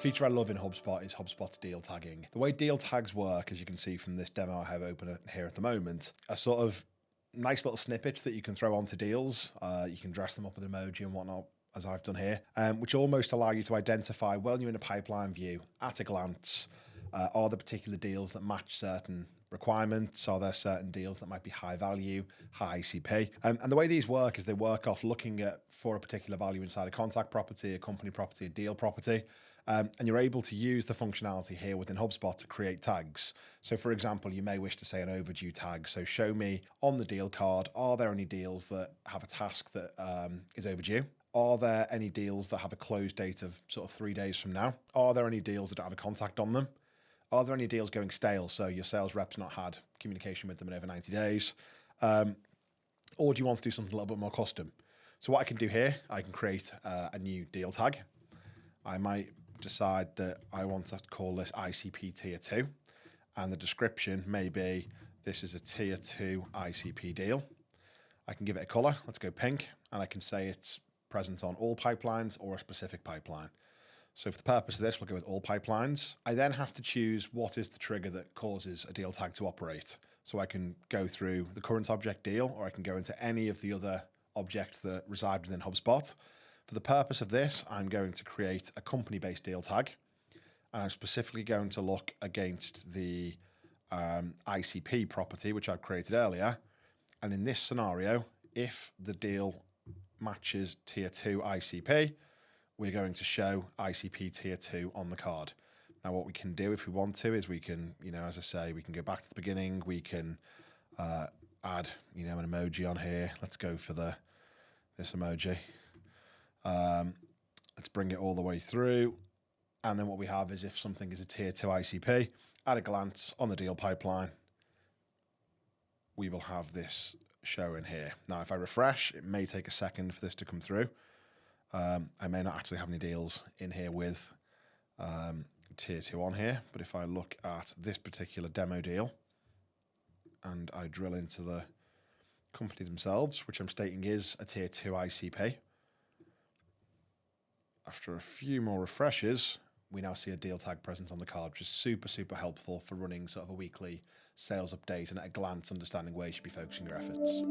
feature I love in HubSpot is HubSpot's deal tagging. The way deal tags work, as you can see from this demo I have open here at the moment, are sort of nice little snippets that you can throw onto deals. You can dress them up with emoji and whatnot, as I've done here, which almost allow you to identify when you're in a pipeline view at a glance, are there particular deals that match certain requirements? Are there certain deals that might be high value, high ICP? And the way these work is they work off looking at for a particular value inside a contact property, a company property, a deal property. And you're able to use the functionality here within HubSpot to create tags. So for example, you may wish to say an overdue tag. So show me on the deal card, are there any deals that have a task that is overdue? Are there any deals that have a close date of sort of 3 days from now? Are there any deals that don't have a contact on them? Are there any deals going stale? So your sales rep's not had communication with them in over 90 days. Or do you want to do something a little bit more custom? So what I can do here, I can create a new deal tag. I might decide that I want to call this ICP Tier 2. And the description may be, this is a Tier 2 ICP deal. I can give it a color. Let's go pink. And I can say it's present on all pipelines or a specific pipeline. So for the purpose of this, we'll go with all pipelines. I then have to choose what is the trigger that causes a deal tag to operate. So I can go through the current object deal, or I can go into any of the other objects that reside within HubSpot. For the purpose of this, I'm going to create a company-based deal tag. And I'm specifically going to look against the ICP property, which I've created earlier. And in this scenario, if the deal matches Tier 2 ICP, we're going to show ICP Tier 2 on the card. Now, what we can do if we want to is we can, as I say, we can go back to the beginning. We can add, an emoji on here. Let's go for this emoji. Let's bring it all the way through. And then what we have is if something is a Tier 2 ICP, at a glance on the deal pipeline, we will have this show in here. Now, if I refresh, it may take a second for this to come through. I may not actually have any deals in here with Tier 2 on here, but if I look at this particular demo deal and I drill into the company themselves, which I'm stating is a Tier 2 ICP, after a few more refreshes, we now see a deal tag present on the card, which is super, super helpful for running sort of a weekly sales update and at a glance understanding where you should be focusing your efforts.